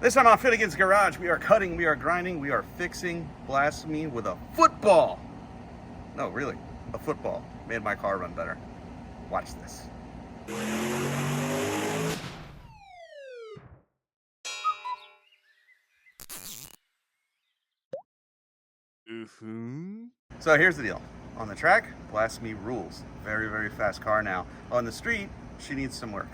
This time on Finnegan's Garage, we are cutting, we are grinding, we are fixing Blasphemy with a football. No, really, a football. Made my car run better. Watch this. So here's the deal. On the track, Blasphemy rules. Very, very fast car now. On the street, she needs some work.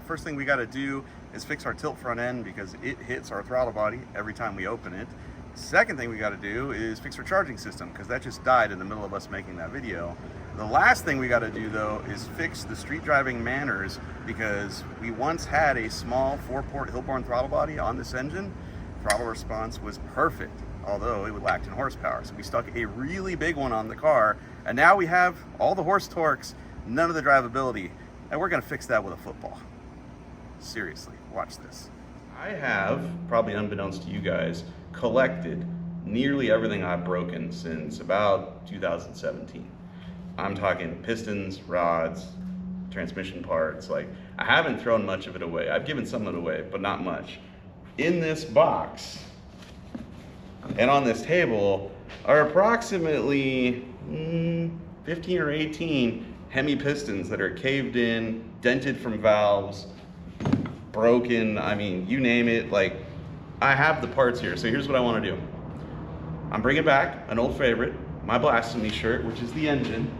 First thing we got to do is fix our tilt front end because it hits our throttle body every time we open it. Second thing we got to do is fix our charging system because that just died in the middle of us making that video. The last thing we got to do though is fix the street driving manners because we once had a small 4-port Hilborn throttle body on this engine. Throttle response was perfect, although it lacked in horsepower. So we stuck a really big one on the car, and now we have all the horse torques, none of the drivability, and we're gonna fix that with a football. Seriously, watch this. I have, probably unbeknownst to you guys, collected nearly everything I've broken since about 2017. I'm talking pistons, rods, transmission parts. Like, I haven't thrown much of it away. I've given some of it away, but not much. In this box and on this table are approximately 15 or 18 Hemi pistons that are caved in, dented from valves, broken, I mean, you name it. Like, I have the parts here. So here's what I want to do. I'm bringing back an old favorite, my Blasphemy shirt, which is the engine.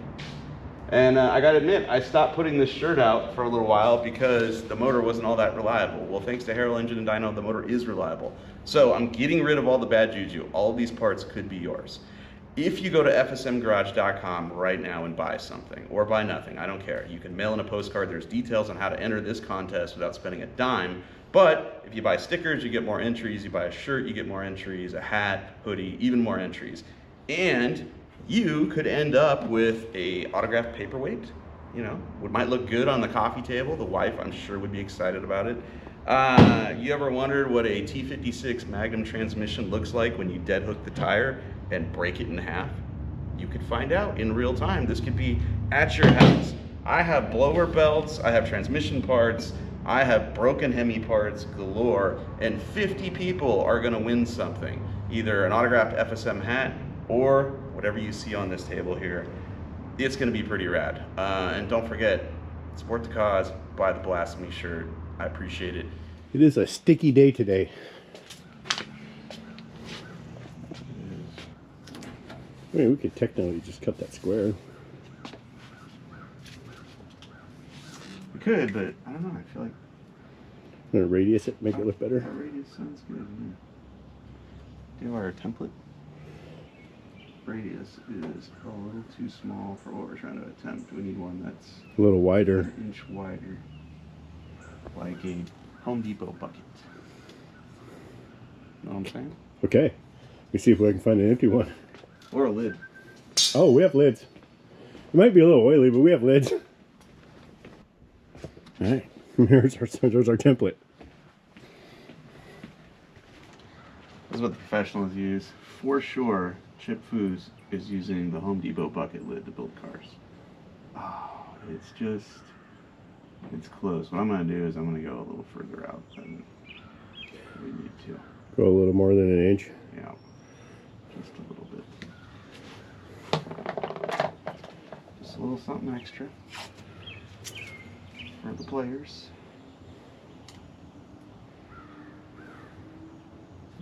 And I gotta admit, I stopped putting this shirt out for a little while because the motor wasn't all that reliable. Well, thanks to Harrell Engine and Dyno, the motor is reliable. So I'm getting rid of all the bad juju. All of these parts could be yours. If you go to fsmgarage.com right now and buy something, or buy nothing, I don't care. You can mail in a postcard. There's details on how to enter this contest without spending a dime. But if you buy stickers, you get more entries. You buy a shirt, you get more entries. A hat, hoodie, even more entries. And you could end up with a autographed paperweight. You know, it might look good on the coffee table. The wife, I'm sure, would be excited about it. You ever wondered what a T56 Magnum transmission looks like when you dead hook the tire and break it in half? You could find out in real time. This could be at your house. I have blower belts, I have transmission parts, I have broken Hemi parts galore, and 50 people are gonna win something. Either an autographed FSM hat or whatever you see on this table here. It's gonna be pretty rad. And don't forget, support the cause, buy the Blasphemy shirt. I appreciate it. It is a sticky day today. I mean, we could technically just cut that square. We could, but I don't know, I feel like... I'm gonna radius it, make it look better. That radius sounds good. Do you have our template? Radius is a little too small for what we're trying to attempt. We need one that's A little wider. an inch wider, like a Home Depot bucket. Know what I'm saying? Okay. Let me see if we can find an empty one. Or a lid. Oh, we have lids. It might be a little oily, but we have lids. Alright, there's our template. This is what the professionals use. For sure, Chip Foos is using the Home Depot bucket lid to build cars. Oh, it's close. What I'm going to do is I'm going to go a little further out than we need to. Go a little more than an inch. Yeah, just a little bit. Just a little something extra for the players.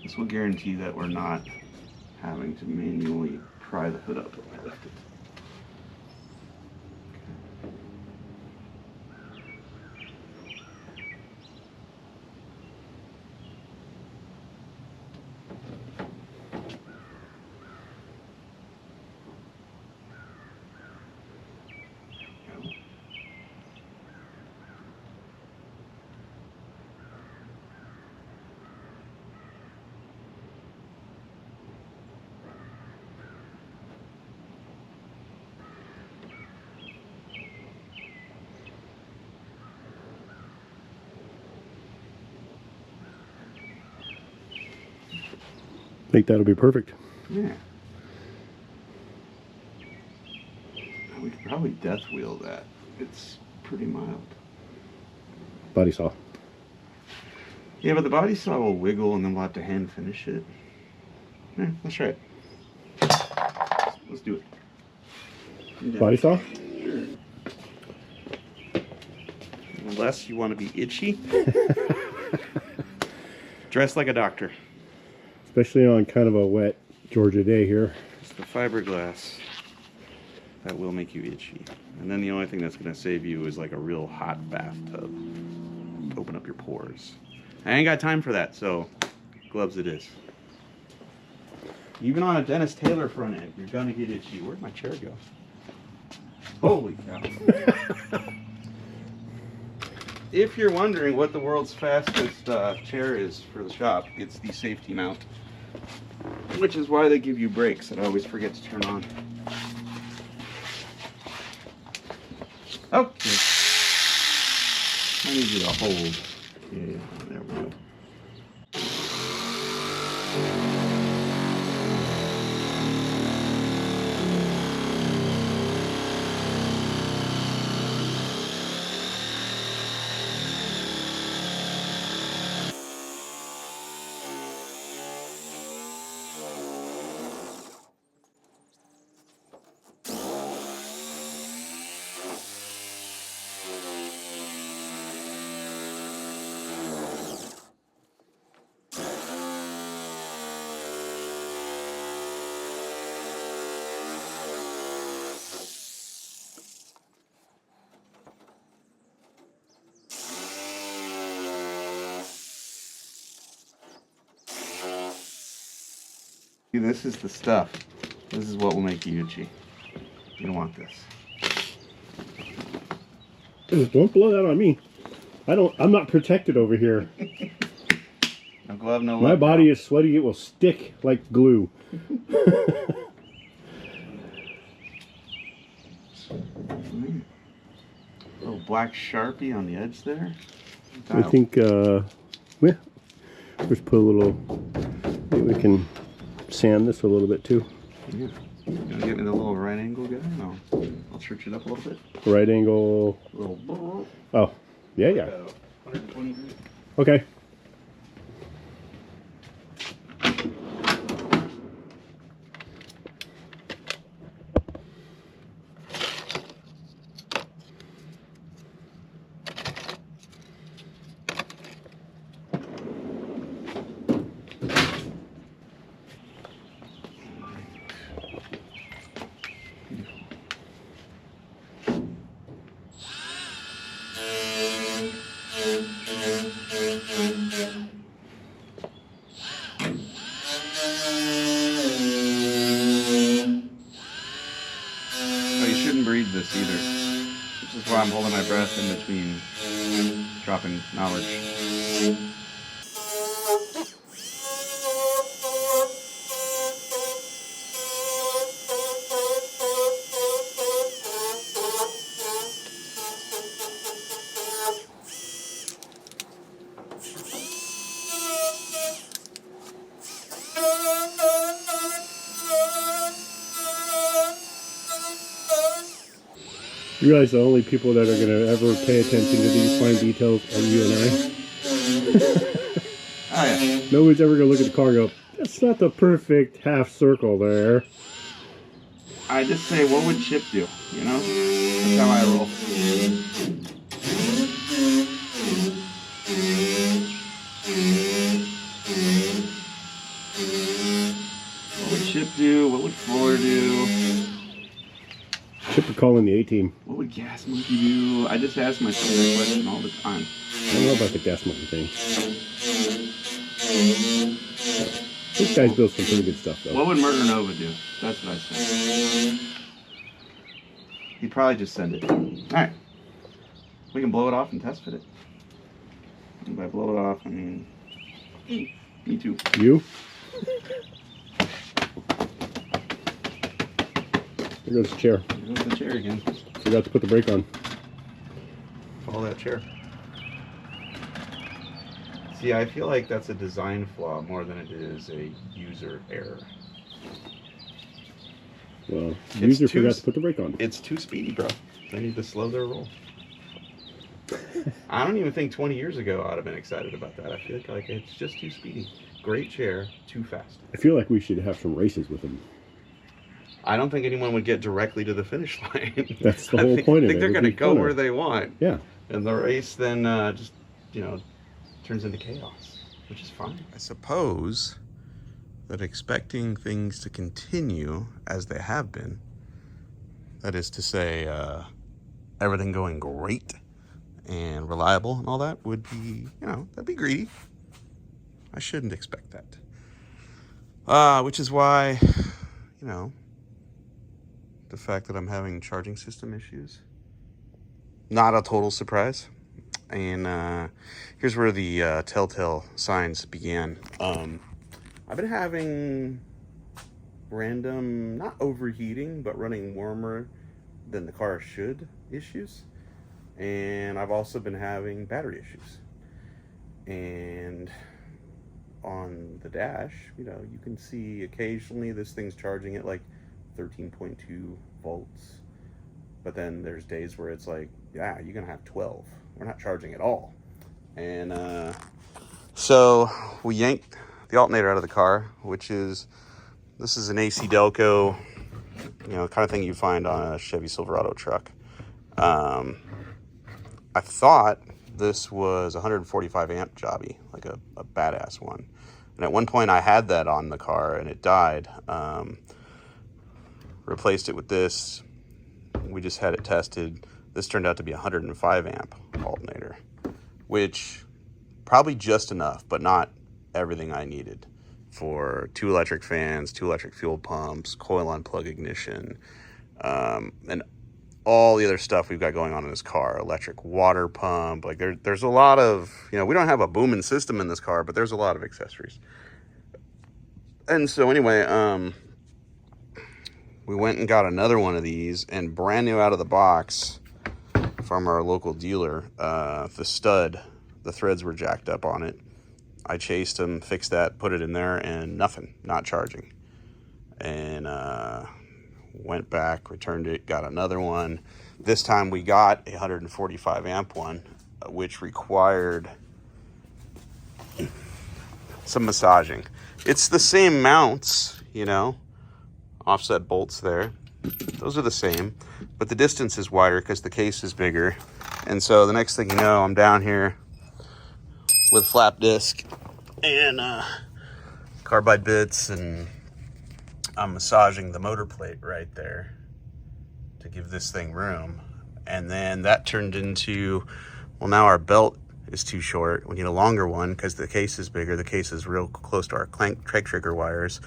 This will guarantee that we're not having to manually pry the hood up when I lift it. I think that'll be perfect. Yeah. We could probably death wheel that. It's pretty mild. Body saw. Yeah, but the body saw will wiggle and then we'll have to hand finish it. Yeah, let's try it. Let's do it. Body saw? Sure. Unless you want to be itchy. Dress like a doctor. Especially on kind of a wet Georgia day here. It's the fiberglass that will make you itchy. And then the only thing that's going to save you is like a real hot bathtub. Open up your pores. I ain't got time for that, so gloves it is. Even on a Dennis Taylor front end, you're gonna get itchy. Where'd my chair go? Holy cow. If you're wondering what the world's fastest chair is for the shop, it's the safety mount. Which is why they give you brakes that I always forget to turn on. Okay. I need you to hold. Yeah, there we go. See, this is the stuff. This is what will make you itchy. You don't want this. Don't blow that on me. I'm not protected over here. No glove, no My love, body no. is sweaty. It will stick like glue. Little black Sharpie on the edge there. I think, yeah. Just put a little, maybe we can sand this a little bit too. Yeah. You want to get me the little right angle guy? No. I'll church it up a little bit. Right angle. Little. Oh, yeah, yeah. 120 degrees. Okay. This either, which is why I'm holding my breath in between dropping knowledge. You realize the only people that are going to ever pay attention to these fine details are you and I? Oh, yeah. Nobody's ever going to look at the car and go, that's not the perfect half circle there. I just say, what would Chip do? You know? That's how I roll. What would Chip do? What would Floor do? Chip would call in the A-team. What would Gas Monkey do? I just ask myself that question all the time. I don't know about the Gas Monkey thing. This guy's built some pretty good stuff, though. What would Murder Nova do? That's what I said. He'd probably just send it. Alright. We can blow it off and test fit it. And by blow it off, I mean... Me too. You? There goes the chair. There goes the chair again. Forgot to put the brake on. Follow that chair. See, I feel like that's a design flaw more than it is a user error. Well, the user forgot to put the brake on. It's too speedy, bro. They need to slow their roll. I don't even think 20 years ago I'd have been excited about that. I feel like it's just too speedy. Great chair, too fast. I feel like we should have some races with them. I don't think anyone would get directly to the finish line. That's the whole point of it. I think they're going to go where they want. Yeah. And the race then just, turns into chaos, which is fine. I suppose that expecting things to continue as they have been, that is to say, everything going great and reliable and all that would be, that'd be greedy. I shouldn't expect that. Which is why, the fact that I'm having charging system issues, not a total surprise. And here's where the telltale signs began. I've been having random, not overheating, but running warmer than the car should issues. And I've also been having battery issues. And on the dash, you can see occasionally this thing's charging at like 13.2 volts. But then there's days where it's like, yeah, you're going to have 12. We're not charging at all. And so we yanked the alternator out of the car, this is an AC Delco, kind of thing you find on a Chevy Silverado truck. I thought this was 145 amp jobby, like a badass one. And at one point I had that on the car and it died. Replaced it with this. We just had it tested. This turned out to be a 105 amp alternator, which probably just enough, but not everything I needed for 2 electric fans, 2 electric fuel pumps, coil on plug ignition, and all the other stuff we've got going on in this car, electric water pump. Like there's a lot of, we don't have a booming system in this car, but there's a lot of accessories. And so anyway, we went and got another one of these, and brand new out of the box from our local dealer, the stud, the threads were jacked up on it. I chased them, fixed that, put it in there, and nothing, not charging. And went back, returned it, got another one. This time we got a 145 amp one, which required some massaging. It's the same mounts, offset bolts there. Those are the same, but the distance is wider because the case is bigger. And so the next thing you know, I'm down here with flap disc and carbide bits, and I'm massaging the motor plate right there to give this thing room. And then that turned into, well, now our belt is too short. We need a longer one because the case is bigger. The case is real close to our crank trigger wires.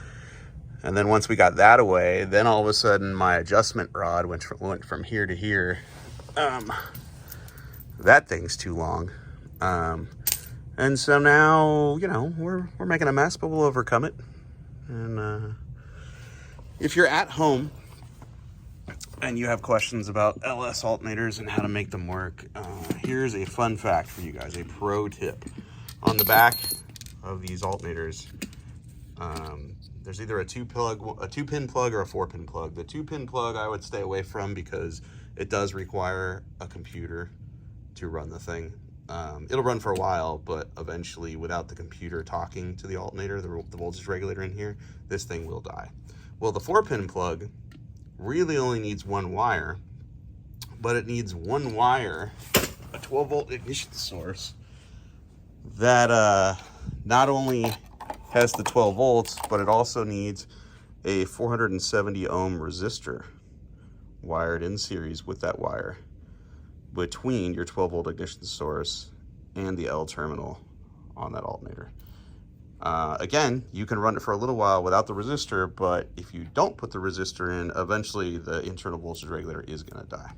And then once we got that away, then all of a sudden my adjustment rod went from here to here. That thing's too long. And so now, we're making a mess, but we'll overcome it. And if you're at home and you have questions about LS alternators and how to make them work, here's a fun fact for you guys, a pro tip. On the back of these alternators, there's either a 2-pin plug or a 4-pin plug. The 2-pin plug I would stay away from because it does require a computer to run the thing. It'll run for a while, but eventually, without the computer talking to the alternator, the voltage regulator in here, this thing will die. Well, the 4-pin plug really only needs one wire, but it needs one wire, a 12-volt ignition source that not only has the 12 volts, but it also needs a 470 ohm resistor wired in series with that wire between your 12 volt ignition source and the L terminal on that alternator. Again, you can run it for a little while without the resistor, but if you don't put the resistor in, eventually the internal voltage regulator is gonna die.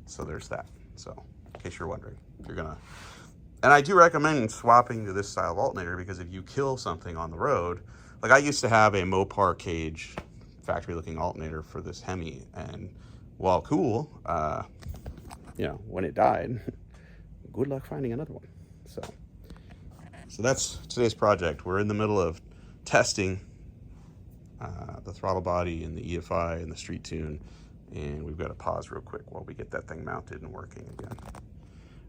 So there's that. So in case you're wondering, and I do recommend swapping to this style of alternator, because if you kill something on the road, like I used to have a Mopar cage factory looking alternator for this Hemi, and while cool, when it died, good luck finding another one. So that's today's project. We're in the middle of testing the throttle body and the EFI and the street tune, and we've got to pause real quick while we get that thing mounted and working again.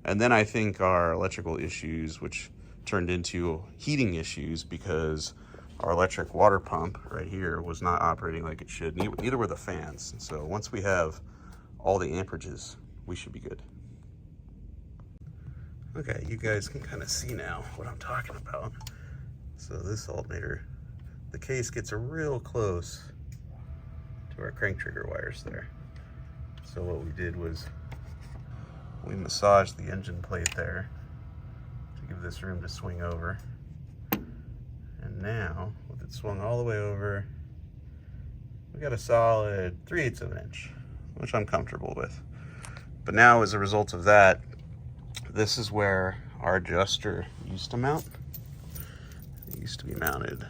And then I think our electrical issues, which turned into heating issues because our electric water pump right here was not operating like it should. Neither were the fans. So once we have all the amperages, we should be good. Okay, you guys can kind of see now what I'm talking about. So this alternator, the case gets real close to our crank trigger wires there. So what we did was we massaged the engine plate there to give this room to swing over. And now, with it swung all the way over, we got a solid 3/8 of an inch, which I'm comfortable with. But now, as a result of that, this is where our adjuster used to mount. It used to be mounted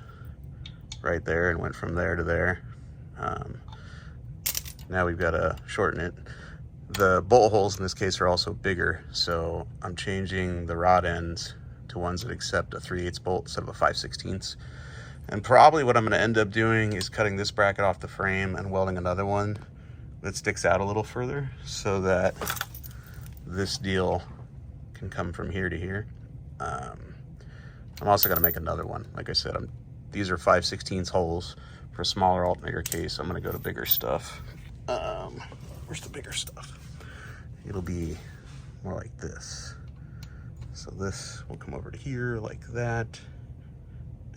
right there and went from there to there. Now we've got to shorten it. The bolt holes in this case are also bigger, so I'm changing the rod ends to ones that accept a 3/8 bolt instead of a 5/16. And probably what I'm going to end up doing is cutting this bracket off the frame and welding another one that sticks out a little further so that this deal can come from here to here. I'm also going to make another one. Like I said, these are 5/16 holes for a smaller alternator case. I'm going to go to bigger stuff. Where's the bigger stuff? It'll be more like this. So this will come over to here like that.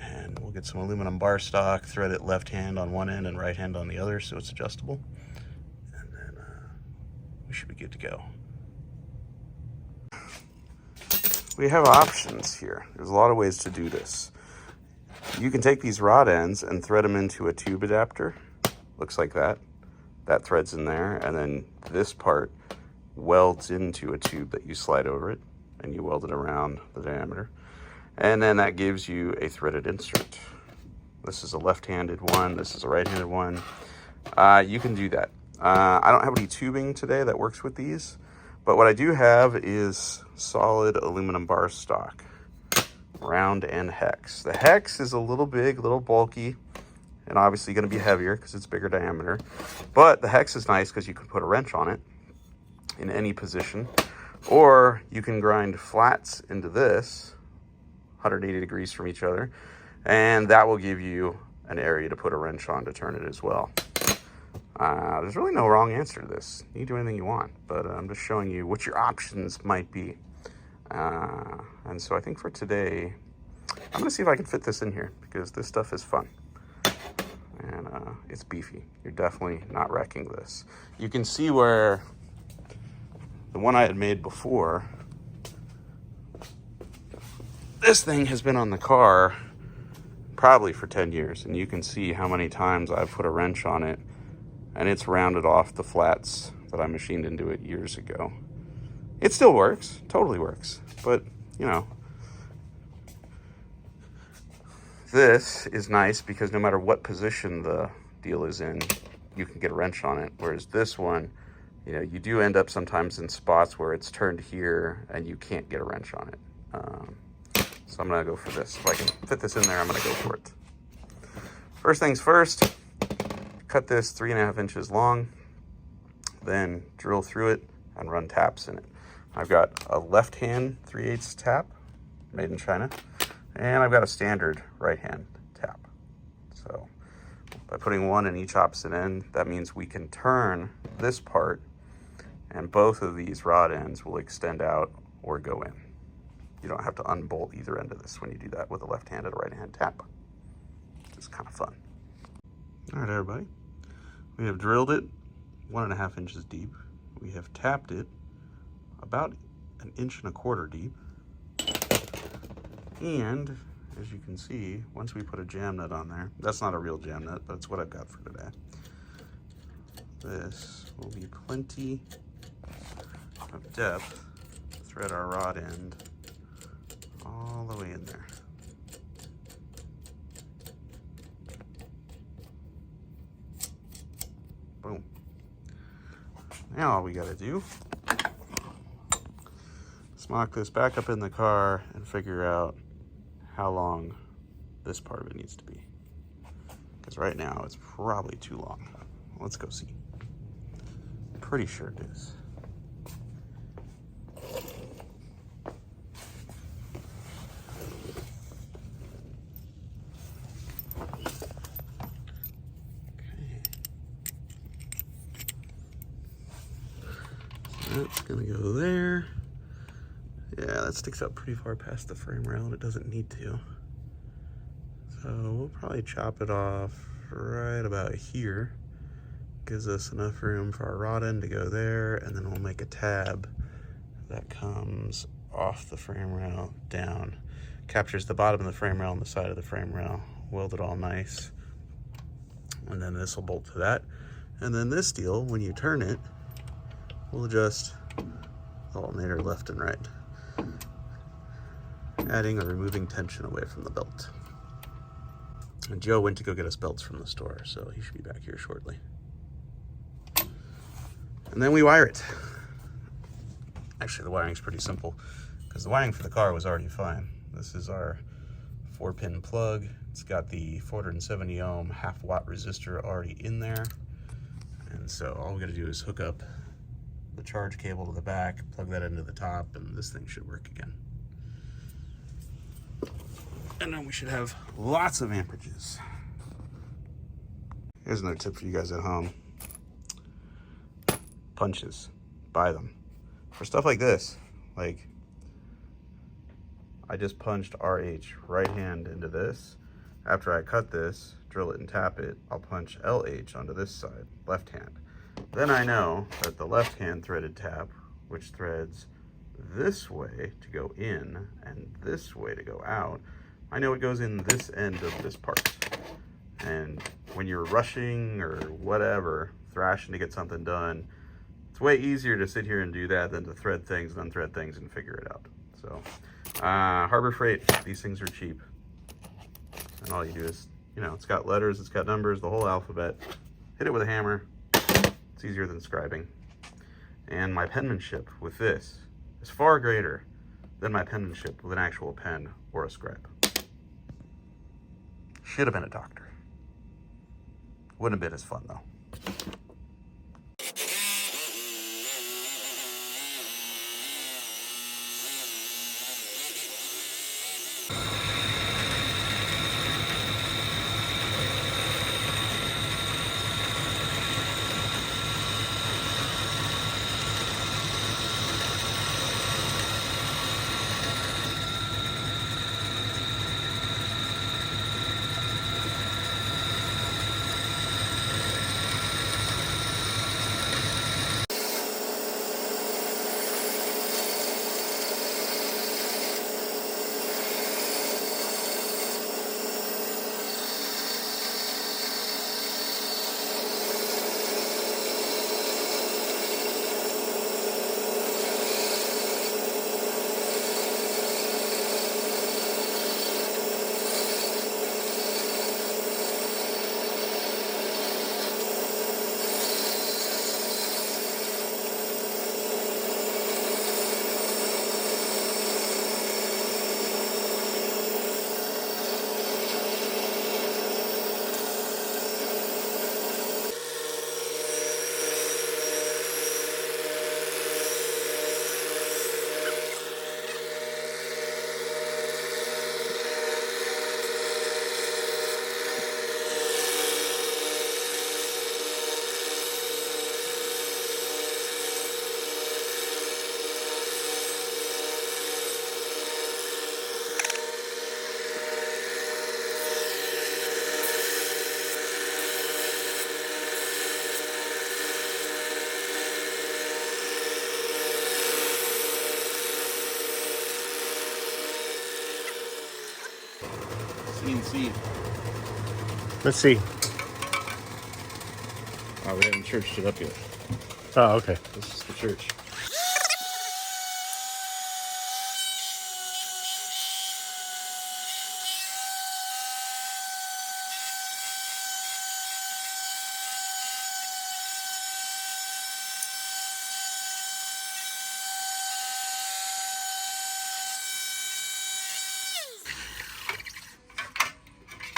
And we'll get some aluminum bar stock, thread it left hand on one end and right hand on the other so it's adjustable. And then we should be good to go. We have options here. There's a lot of ways to do this. You can take these rod ends and thread them into a tube adapter. Looks like that. That threads in there, and then this part welds into a tube that you slide over it, and you weld it around the diameter. And then that gives you a threaded insert. This is a left-handed one. This is a right-handed one. You can do that. I don't have any tubing today that works with these, but what I do have is solid aluminum bar stock, round and hex. The hex is a little big, a little bulky, and obviously going to be heavier because it's bigger diameter. But the hex is nice because you can put a wrench on it in any position. Or you can grind flats into this, 180 degrees from each other, and that will give you an area to put a wrench on to turn it as well. There's really no wrong answer to this. You can do anything you want, but I'm just showing you what your options might be. And so I think for today, I'm going to see if I can fit this in here because this stuff is fun. And it's beefy. You're definitely not wrecking this. You can see where the one I had made before, this thing has been on the car probably for 10 years. And you can see how many times I've put a wrench on it and it's rounded off the flats that I machined into it years ago. It still works, totally works. But, you know, this is nice because no matter what position the deal is in, you can get a wrench on it. Whereas this one, you know, you do end up sometimes in spots where it's turned here and you can't get a wrench on it. So I'm gonna go for this. If I can fit this in there, I'm gonna go for it. First things first, cut this 3.5 inches long, then drill through it and run taps in it. I've got a left hand 3/8 tap made in China, and I've got a standard right hand tap. So by putting one in each opposite end, that means we can turn this part and both of these rod ends will extend out or go in. You don't have to unbolt either end of this when you do that with a left hand and a right hand tap. It's kind of fun. All right, everybody. We have drilled it 1.5 inches deep. We have tapped it about 1.25 inches deep. And as you can see, once we put a jam nut on there, that's not a real jam nut, but it's what I've got for today. This will be plenty of depth to thread our rod end all the way in there. Boom. Now all we gotta do is mock this back up in the car and figure out how long this part of it needs to be. Because right now it's probably too long. Let's go see. Pretty sure it is. That's gonna go there. Yeah, that sticks up pretty far past the frame rail and it doesn't need to. So we'll probably chop it off right about here. Gives us enough room for our rod end to go there, and then we'll make a tab that comes off the frame rail down. Captures the bottom of the frame rail and the side of the frame rail. Weld it all nice. And then this will bolt to that. And then this deal, when you turn it, we'll adjust the alternator left and right, adding or removing tension away from the belt. And Joe went to go get us belts from the store, so he should be back here shortly. And then we wire it. Actually, the wiring's pretty simple because the wiring for the car was already fine. This is our 4-pin plug. It's got the 470 ohm half watt resistor already in there. And so all we gotta do is hook up the charge cable to the back, plug that into the top, and this thing should work again. And then we should have lots of amperages. Here's another tip for you guys at home. Punches, buy them. For stuff like this, like I just punched RH right hand into this. After I cut this, drill it and tap it, I'll punch LH onto this side, left hand. Then I know that the left hand threaded tap, which threads this way to go in and this way to go out, I know it goes in this end of this part. And when you're rushing or whatever, thrashing to get something done, it's way easier to sit here and do that than to thread things and unthread things and figure it out. So, Harbor Freight, these things are cheap. And all you do is, you know, it's got letters, it's got numbers, the whole alphabet. Hit it with a hammer. It's easier than scribing. And my penmanship with this is far greater than my penmanship with an actual pen or a scribe. Should have been a doctor. Wouldn't have been as fun though. CNC. Let's see. Oh, we haven't churched it up yet. Oh, okay. This is the church.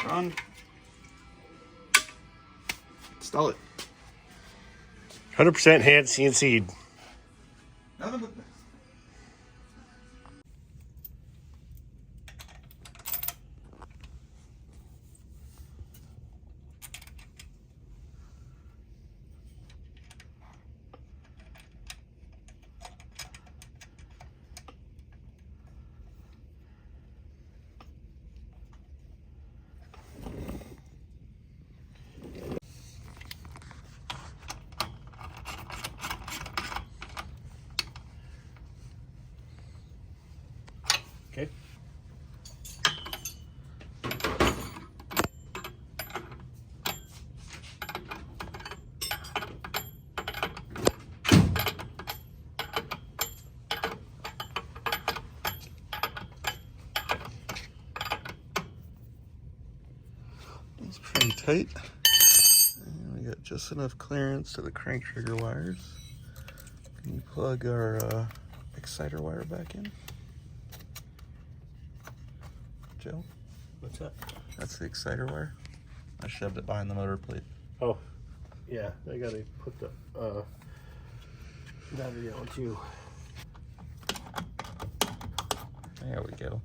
Run. Install it. 100% hand CNC'd. Nothing but this. It's pretty tight. And we got just enough clearance to the crank trigger wires. Can you plug our exciter wire back in? Joe? What's that? That's the exciter wire. I shoved it behind the motor plate. Oh, yeah. I gotta put the battery on too. There we go.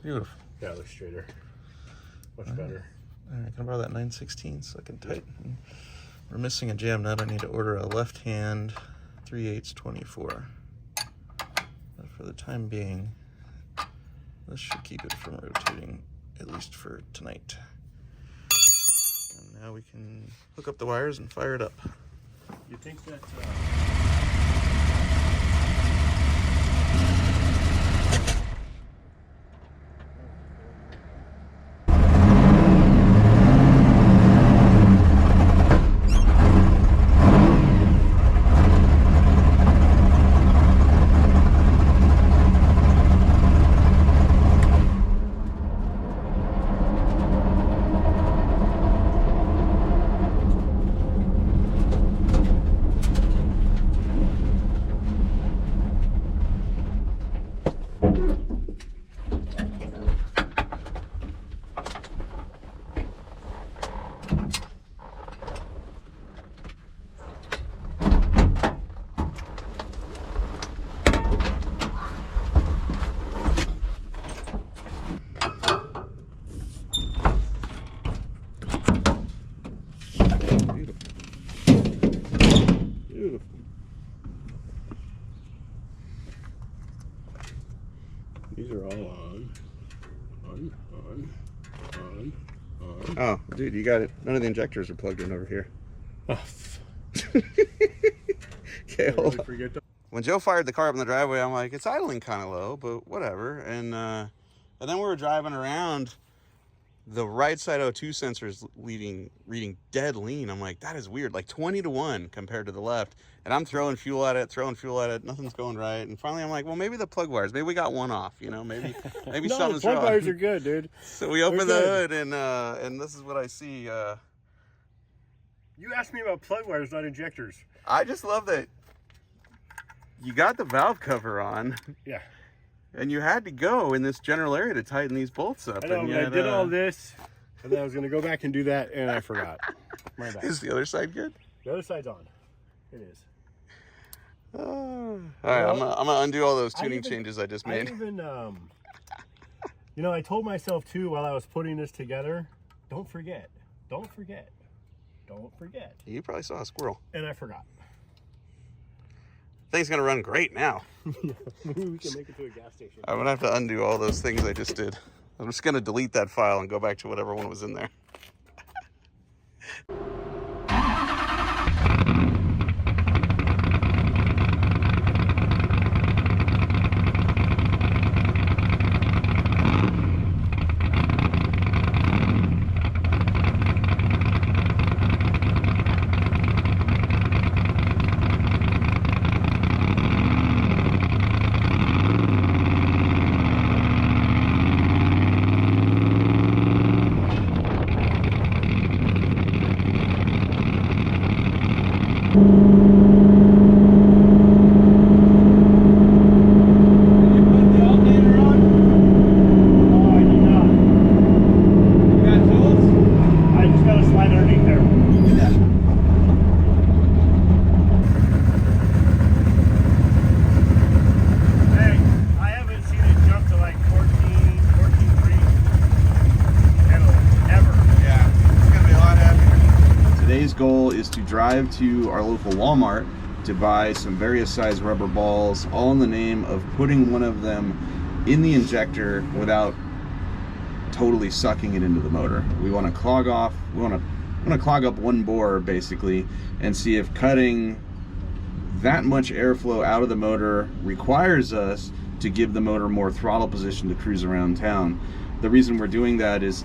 Beautiful. Yeah, it looks straighter. Much better. All right, can I borrow that 9/16 so I can tighten? We're missing a jam nut. I need to order a left hand 3/8 24. But for the time being, this should keep it from rotating, at least for tonight. And now we can hook up the wires and fire it up. You think that these are all on. Oh, dude, you got it. None of the injectors are plugged in over here. Oh, Okay, hold on. When Joe fired the car up in the driveway, I'm like, it's idling kind of low, but whatever. And then we were driving around, the right side O2 sensor is reading dead lean. I'm like, that is weird, like 20-to-1 compared to the left. And I'm throwing fuel at it, nothing's going right. And finally I'm like, well, maybe the plug wires, maybe we got one off, you know, maybe no, something's the wrong. plug wires are good, dude. So we open the hood and this is what I see. You asked me about plug wires, not injectors. I just love that you got the valve cover on. Yeah. And you had to go in this general area to tighten these bolts up. I know, and yet, I did all this, and then I was going to go back and do that, and I forgot. My bad. Is the other side good? The other side's on. It is. All right, I'm gonna undo all those tuning changes I just made. I even, you know, I told myself too while I was putting this together, don't forget. You probably saw a squirrel. And I forgot. Thing's gonna run great now. Maybe we can make it to a gas station. I'm gonna have to undo all those things I just did. I'm just gonna delete that file and go back to whatever one was in there. Goal is to drive to our local Walmart to buy some various size rubber balls, all in the name of putting one of them in the injector without totally sucking it into the motor. We want to clog off, we want to clog up one bore basically and see if cutting that much airflow out of the motor requires us to give the motor more throttle position to cruise around town. The reason we're doing that is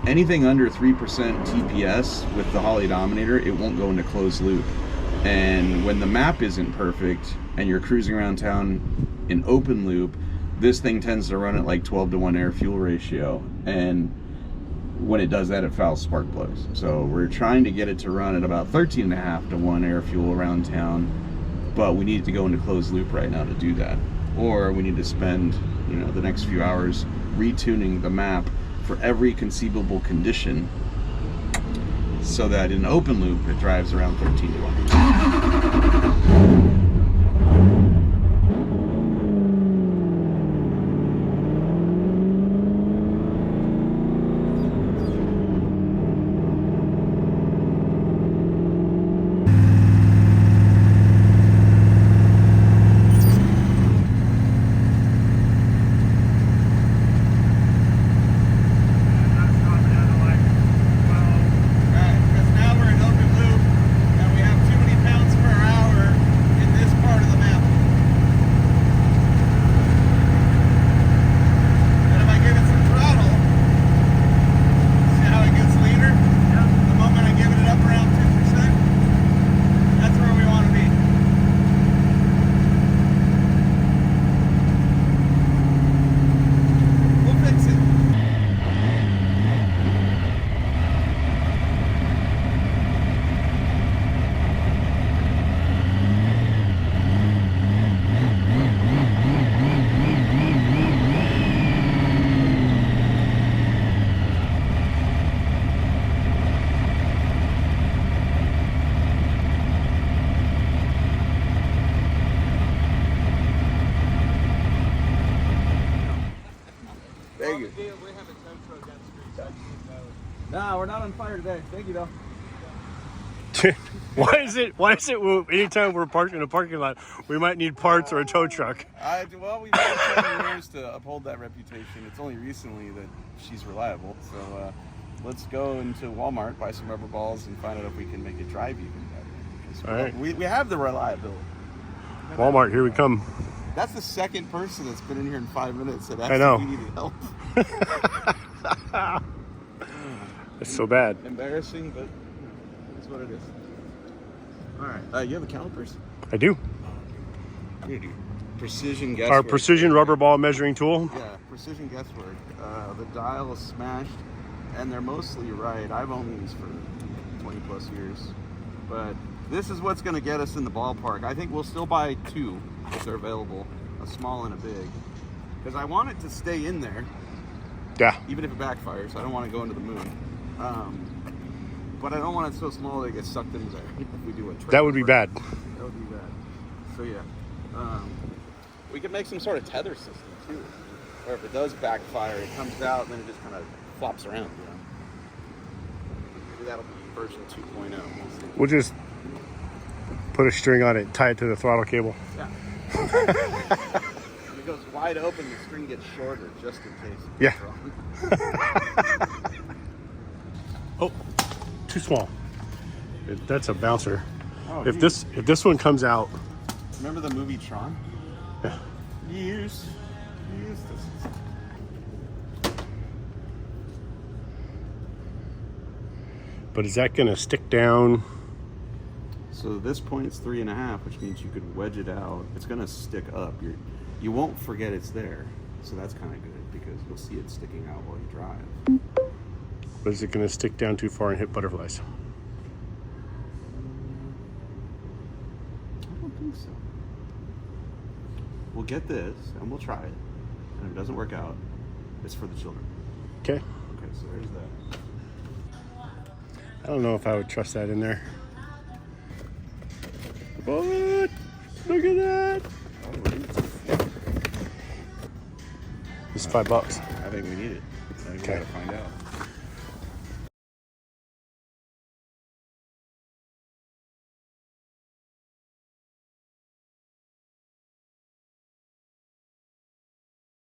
anything under 3% TPS with the Holley Dominator, it won't go into closed loop. And when the map isn't perfect and you're cruising around town in open loop, this thing tends to run at like 12-to-1 air-fuel ratio, and when it does that, it fouls spark plugs. So we're trying to get it to run at about 13.5-to-1 air-fuel around town, but we need to go into closed loop right now to do that. Or we need to spend, you know, the next few hours retuning the map for every conceivable condition so that in open loop it drives around 13-to-1. Thank you. No, we're not on fire today. Thank you, though. Why is it anytime we're parked in a parking lot, we might need parts or a tow truck? Well, we've had 7 years to uphold that reputation. It's only recently that she's reliable. So let's go into Walmart, buy some rubber balls, and find out if we can make it drive even better. All right. We have the reliability. Walmart, here we come. That's the second person that's been in here in 5 minutes that I know. actually needed help. It's so bad. Embarrassing, but it's what it is. All right. You have the calipers? I do. Precision guesswork. Our precision rubber ball measuring tool. Yeah, precision guesswork. The dial is smashed, and they're mostly right. I've owned these for 20 plus years, but this is what's going to get us in the ballpark. I think we'll still buy 2 if they're available, a small and a big, because I want it to stay in there. Yeah. Even if it backfires, I don't want to go into the moon. But I don't want it so small that it gets sucked into there. If we do a that would be bad. That would be bad. So yeah, we could make some sort of tether system too, or if it does backfire, it comes out and then it just kind of flops around. You know, maybe that'll be version 2.0. We'll see. We'll just put a string on it, tie it to the throttle cable. Yeah. When it goes wide open, the string gets shorter just in case. Yeah. Oh, too small. That's a bouncer. Oh, if this one comes out. Remember the movie Tron? Yeah. Use this. But is that going to stick down? So this point is 3.5, which means you could wedge it out. It's going to stick up. You won't forget it's there. So that's kind of good because you'll see it sticking out while you drive. But is it going to stick down too far and hit butterflies? I don't think so. We'll get this and we'll try it. And if it doesn't work out, it's for the children. Okay. Okay, so there's that. I don't know if I would trust that in there. What? Look at that. It's $5. I think we need it. I think we gotta find out.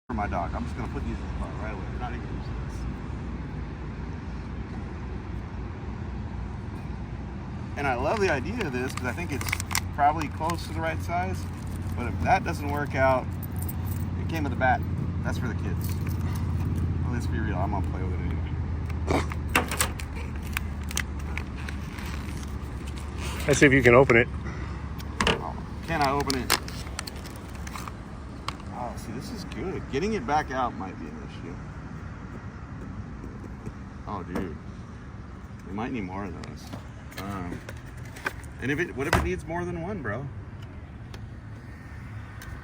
For my dog, I'm just gonna put these in the car right away. We're not even using this. And I love the idea of this because I think it's probably close to the right size. But if that doesn't work out, it came with a bat. That's for the kids. Well, let's be real. I'm gonna play with it anyway. Let's see if you can open it. Oh, can I open it? Oh, see, this is good. good. Getting it back out might be an issue. Oh, dude. We might need more of those. And what if it needs more than one, bro?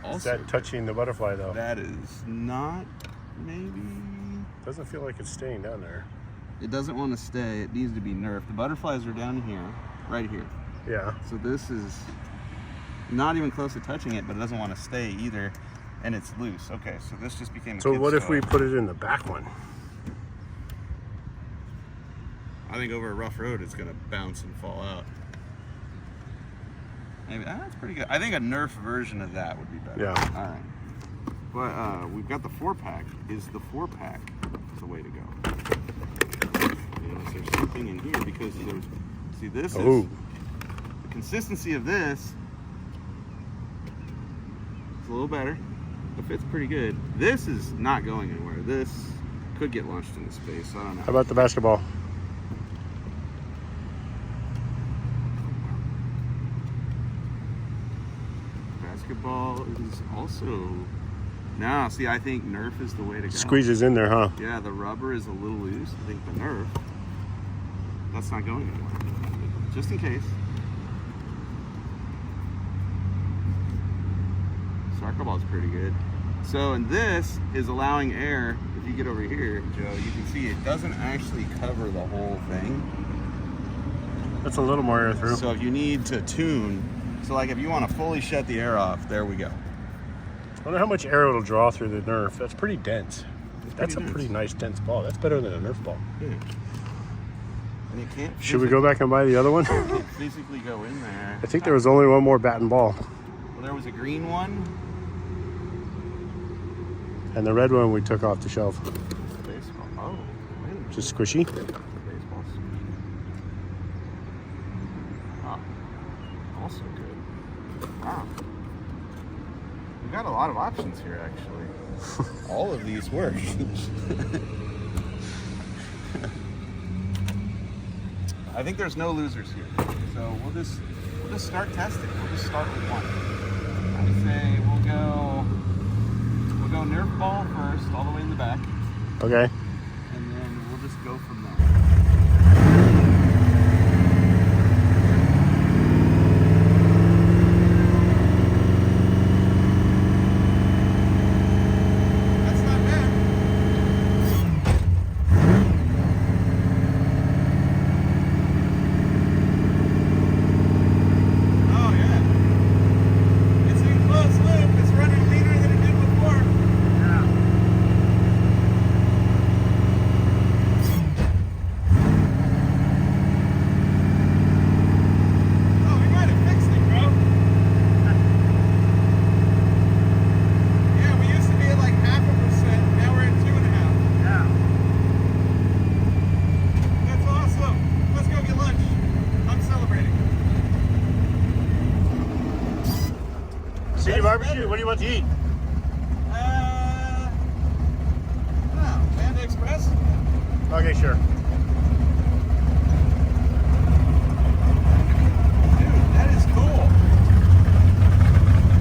Also, is that touching the butterfly though? That is not, maybe. Doesn't feel like it's staying down there. It doesn't want to stay. It needs to be nerfed. The butterflies are down here, right here. Yeah. So this is not even close to touching it, but it doesn't want to stay either, and it's loose. Okay, so this just became a So kid's what if toy. we put it in the back one? I think over a rough road, it's gonna bounce and fall out. Maybe that's pretty good. I think a Nerf version of that would be better. Yeah. All right. But we've got the 4-pack. Is the 4-pack the way to go? You know, is there something in here? Because there's, see, this is the consistency of this. It's a little better. It fits pretty good. This is not going anywhere. This could get launched into space. I don't know. How about the basketball? Basketball is also. No, see, I think Nerf is the way to go. Squeezes in there, huh? Yeah, the rubber is a little loose. I think the Nerf, that's not going anywhere. Just in case. Soccer ball's pretty good. So, and this is allowing air. If you get over here, Joe, you can see it doesn't actually cover the whole thing. That's a little more air through. So if you need to tune, so like if you want to fully shut the air off, there we go. I wonder how much air it'll draw through the Nerf. That's pretty dense. That's a pretty nice dense ball. That's better than a Nerf ball. Yeah. And you can't. Should we go back and buy the other one? You can't physically go in there. I think there was only one more bat and ball. Well, there was a green one. And the red one we took off the shelf. Baseball. Oh, wait a minute. Just squishy. Baseball. Oh, also good. Wow. We've got a lot of options here, actually. All of these work. I think there's no losers here. So we'll just start testing. We'll just start with one. I say we'll go Nerf ball first, all the way in the back. Okay. And then we'll just go from there. That's not bad. Oh yeah. It's in close loop. It's running leaner than it did before. Yeah. Oh, we might have fixed it, bro. Yeah, we used to be at like 0.5%. Now we're at 2.5. Yeah. That's awesome. Let's go get lunch. I'm celebrating. City barbecue, what do you want to eat? Panda Express? Okay, sure. Dude, that is cool.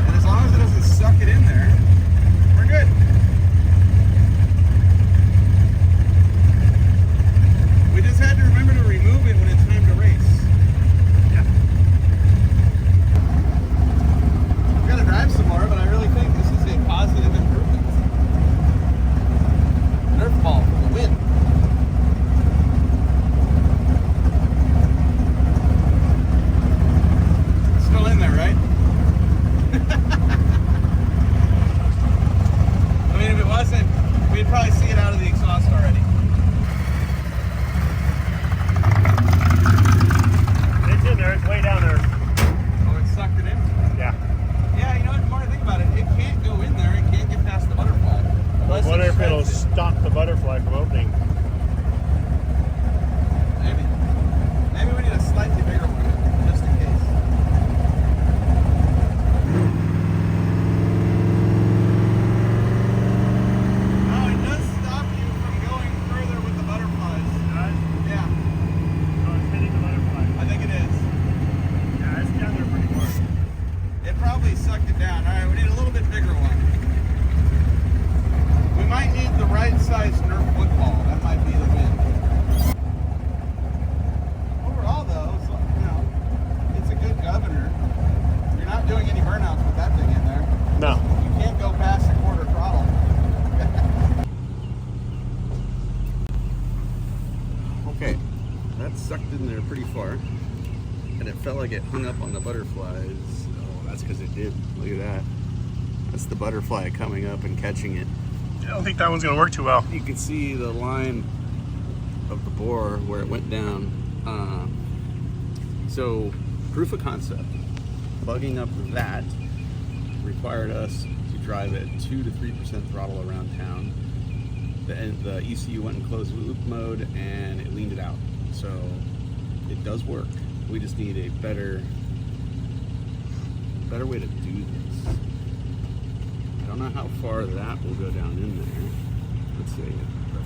And as long as it doesn't suck it in there, we're good. We just had to remember to remove it when it's time to race. Yeah. We're gonna drive some more, but I really think this is a positive improvement. Nerf ball for the win. Still in there, right? I mean, if it wasn't, we'd probably see it out of the exhaust already. It's in there, it's way down there. Oh, it sucked it in? Yeah. Yeah, you know what, the more I think about it, it can't go in there, it can't get past the butterfly. I Unless wonder if it'll shreds it. stop the butterfly from opening. Maybe we need a slightly bigger one, just in case. Oh, it does stop you from going further with the butterflies. Yeah, Oh, it's hitting the butterfly. I think it is. Yeah, it's down there pretty far. It probably sucked it down. All right, we need a little bit bigger one. got sucked in there pretty far, and it felt like it hung up on the butterflies. Oh, that's because it did. Look at that. That's the butterfly coming up and catching it. I don't think that one's gonna work too well. You can see the line of the bore where it went down. So proof of concept, bugging up that required us to drive at 2 to 3% throttle around town. The ECU went in closed loop mode and it leaned it out. So it does work. We just need a better way to do this. I don't know how far that will go down in there. Let's see. The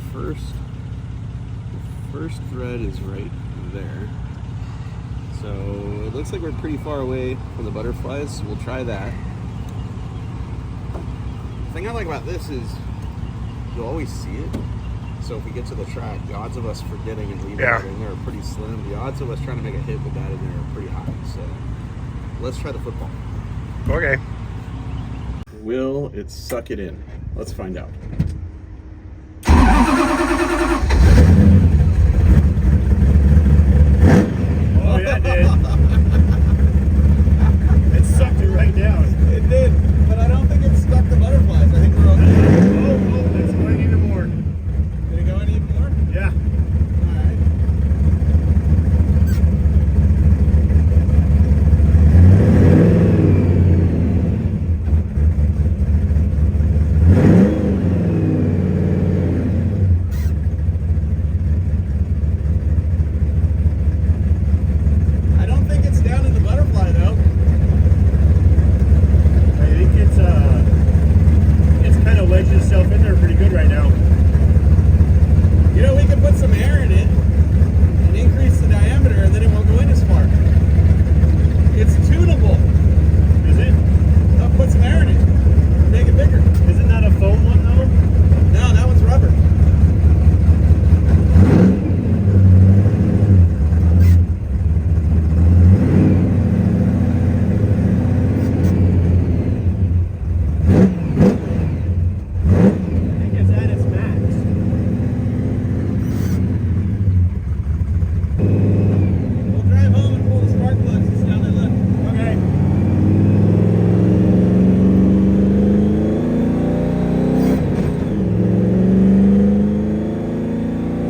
first thread is right there. So it looks like we're pretty far away from the butterflies, so we'll try that. The thing I like about this is you'll always see it. So if we get to the track, the odds of us forgetting and leaving it in there are pretty slim. The odds of us trying to make a hit with that in there are pretty high. So let's try the football. Okay. Will it suck it in? Let's find out. Oh yeah, it did. It sucked it right down. It did, but I don't think it stuck the butterflies. I think we're okay. Oh, that's going even more. Did it go any more? Yeah. Alright. I don't think it's down in the butterfly though. I think it's kind of wedged itself in there pretty good right now. You know, we could put some air in it and increase the diameter and then it won't go in as far. It's tunable. Is it? I'll put some air in it. Make it bigger. Isn't that a foam one though? No, that one's rubber. I think it's at its max. We'll drive home and pull the spark plugs and see how they look. Okay.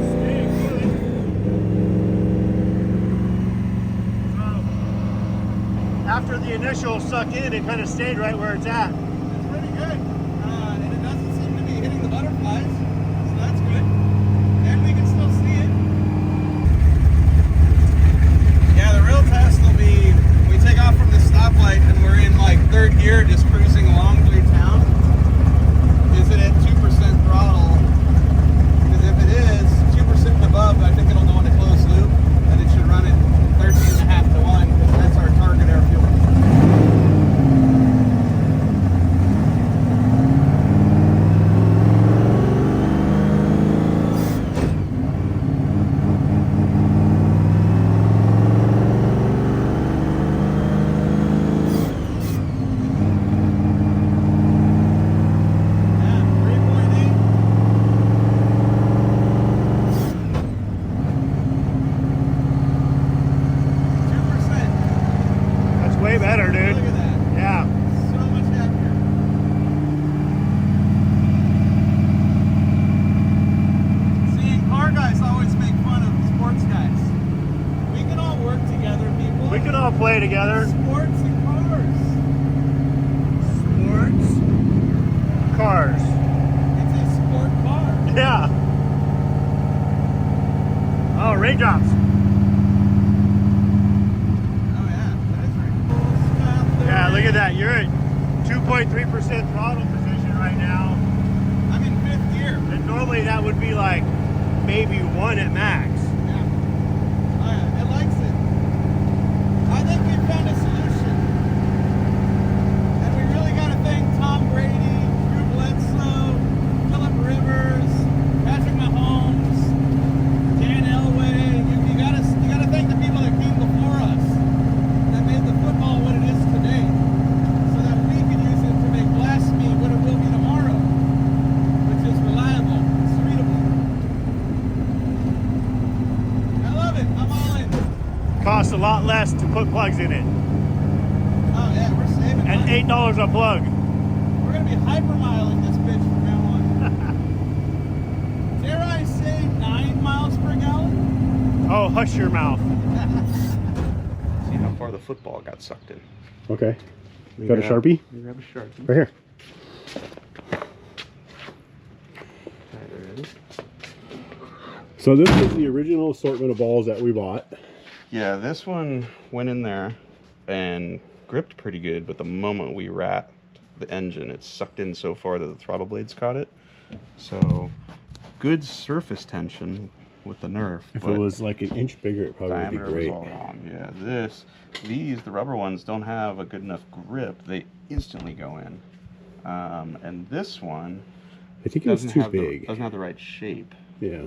Staying good. After the initial suck in, it kind of stayed right where it's at. It's pretty good. And it doesn't seem to be hitting the butterflies, so that's good. And we can still see it. Yeah, the real test will be we take off from the stoplight and we're in like third gear just cruising along through town. Is it at 2% throttle? Because if it is 2% and above, I think it'll go into closed loop and it should run at 13.5 to 1 because that's our target air fuel. Yeah, 3.8. That's way better, dude. Look at that. Yeah. So much happier. Seeing car guys always make fun of sports guys. We can all work together, people. We can all play together. Sports and cars. Sports. Cars. It's a sport car. Yeah. Oh, raindrops. Oh yeah, that is very cool stuff. Yeah, look at that. You're at 2.3% throttle position right now. I'm in 5th gear. And normally that would be like maybe 1 at max. Yeah. Oh yeah, it likes it. I think we found a solution. And we really got to thank Tom Brady, Drew Bledsoe, Phillip Rivers, Patrick Mahomes, Dan Elway. You gotta thank the people that came before us that made the football what it is today. So that we can use it to make Blasphemy what it will be tomorrow. Which is reliable, streetable. costs a lot less to put plugs in it. Oh yeah, we're saving And money. $8 a plug. We're gonna be hypermiling this bitch from now on. Dare I say 9 miles per gallon? Oh, hush your mouth. See how far the football got sucked in. Okay. Got a Sharpie? Grab a Sharpie. Right here. So this is the original assortment of balls that we bought. Yeah, this one went in there and gripped pretty good, but the moment we wrapped the engine, it sucked in so far that the throttle blades caught it. So good surface tension with the Nerf. If it was like an inch bigger, it probably would be diameter great. was all wrong. Yeah, these, the rubber ones, don't have a good enough grip. They instantly go in. And this one I think it was too big. Doesn't have the right shape. Yeah.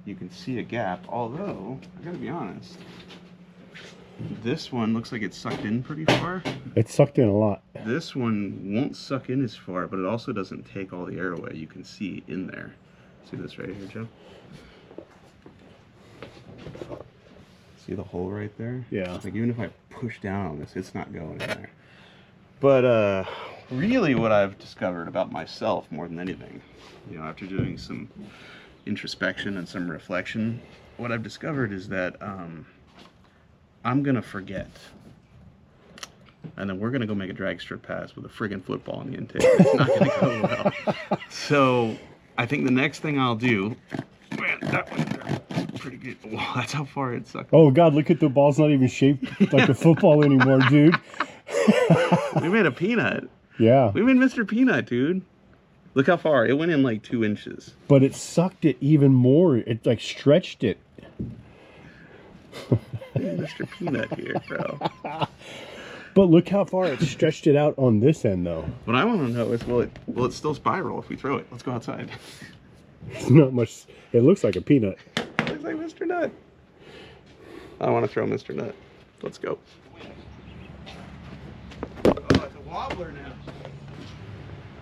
You can see a gap, although, I gotta be honest, this one looks like it's sucked in pretty far. It sucked in a lot. This one won't suck in as far, but it also doesn't take all the air away. You can see in there. See this right here, Joe? See the hole right there? Yeah. Like even if I push down on this, it's not going in there. But really what I've discovered about myself more than anything, you know, after doing some introspection and some reflection, what I've discovered is that I'm gonna forget, and then we're gonna go make a drag strip pass with a friggin' football in the intake. It's not gonna go well. So I think the next thing I'll do, man, that one's pretty good. Wow, that's how far it sucked. Oh God, look at the ball's not even shaped like a football anymore, dude. We made a peanut. Yeah. We made Mr. Peanut, dude. Look how far. It went in like 2 inches. But it sucked it even more. It like stretched it. Mr. Peanut here, bro. But look how far it stretched it out on this end, though. What I want to know is, will it still spiral if we throw it? Let's go outside. It's not much. It looks like a peanut. Looks like Mr. Nut. I want to throw Mr. Nut. Let's go. Oh, it's a wobbler now.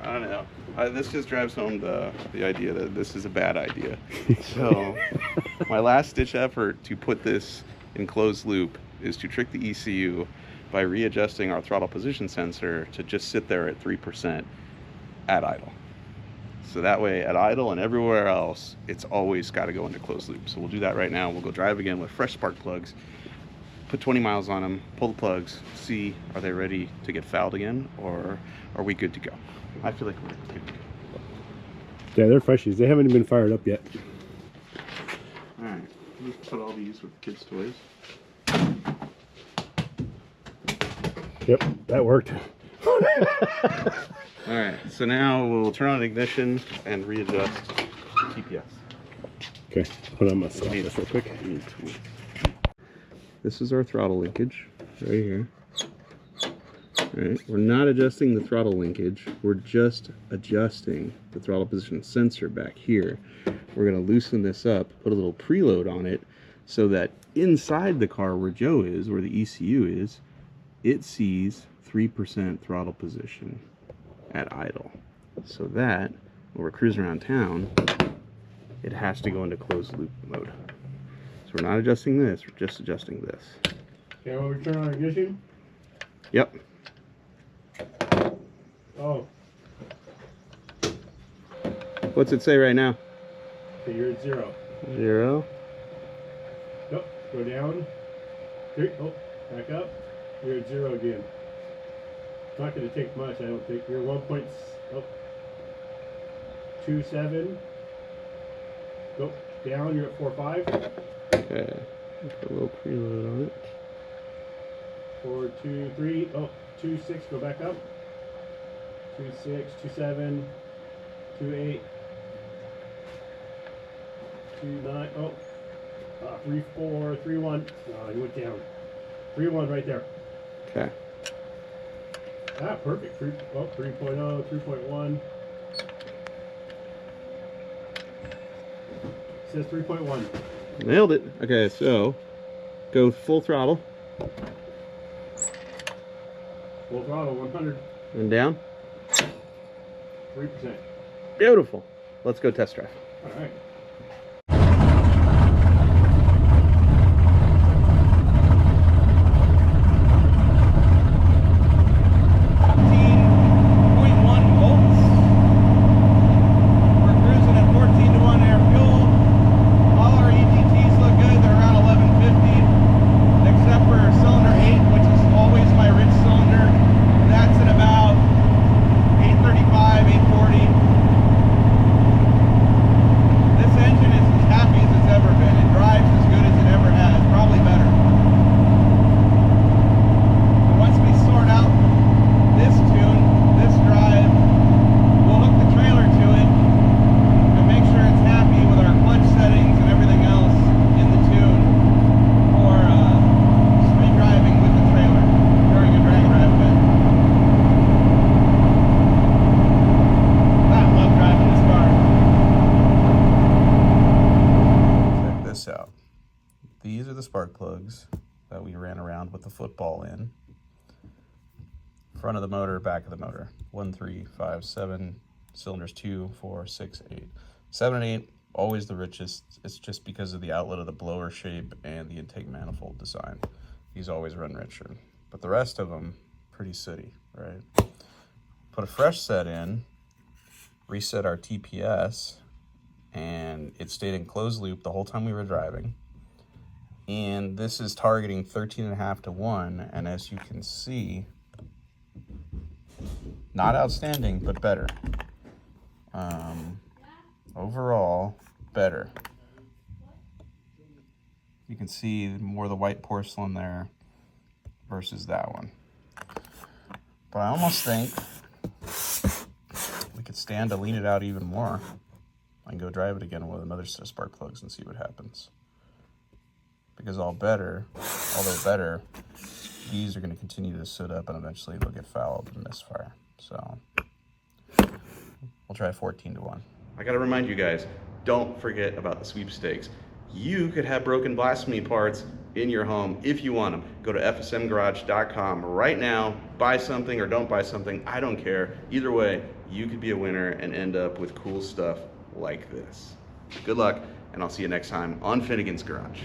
I don't know. This just drives home the idea that this is a bad idea. So my last ditch effort to put this in closed loop is to trick the ECU by readjusting our throttle position sensor to just sit there at 3% at idle. So that way at idle and everywhere else, it's always got to go into closed loop. So we'll do that right now. We'll go drive again with fresh spark plugs, put 20 miles on them, pull the plugs, see are they ready to get fouled again, or are we good to go? I feel like we're good to go. Yeah, they're freshies. They haven't even been fired up yet. All right, let's put all these with kids' toys. Yep, that worked. All right, so now we'll turn on ignition and readjust TPS. Okay, hold on, I'm gonna stop this real quick. This is our throttle linkage right here. All right, we're not adjusting the throttle linkage. We're just adjusting the throttle position sensor back here. We're gonna loosen this up, put a little preload on it so that inside the car where Joe is, where the ECU is, it sees 3% throttle position at idle. So that when we're cruising around town, it has to go into closed loop mode. So we're not adjusting this, we're just adjusting this. Okay, when we turn on ignition? Yep. Oh, What's it say right now? okay, you're at 0. 0. Nope, go down. 3, oh, back up. You're at 0 again. It's not going to take much, I don't think. You're 1.27. Go down, you're at 4.5. Okay. Put a little preload on it. 4.23. Oh, 2.6, go back up. 2.6, 2.7, 2.8, 2.9. Oh, 3.4, 3.1. Oh, you went down. 3.1 right there. Okay. Ah, perfect. 3.0, 3.1. Says 3.1. Nailed it. Okay, so go full throttle Full throttle, 100. and down. 3%. Beautiful. Let's go test drive. All right. these are the spark plugs that we ran around with the football in. Front of the motor, back of the motor. 1, 3, 5, 7, cylinders 2, 4, 6, 8. 7 and 8, always the richest. It's just because of the outlet of the blower shape and the intake manifold design. These always run richer. But the rest of them, pretty sooty, right? Put a fresh set in, reset our TPS, and it stayed in closed loop the whole time we were driving. And this is targeting 13.5 to 1, and as you can see, not outstanding, but better. Overall, better. You can see more of the white porcelain there versus that one. But I almost think we could stand to lean it out even more and go drive it again with another set of spark plugs and see what happens. Because although better, these are going to continue to sit up and eventually they'll get fouled and misfire. So we'll try 14 to 1. I got to remind you guys, don't forget about the sweepstakes. You could have broken Blasphemy parts in your home if you want them. Go to fsmgarage.com right now, buy something or don't buy something, I don't care. Either way, you could be a winner and end up with cool stuff like this. Good luck, and I'll see you next time on Finnegan's Garage.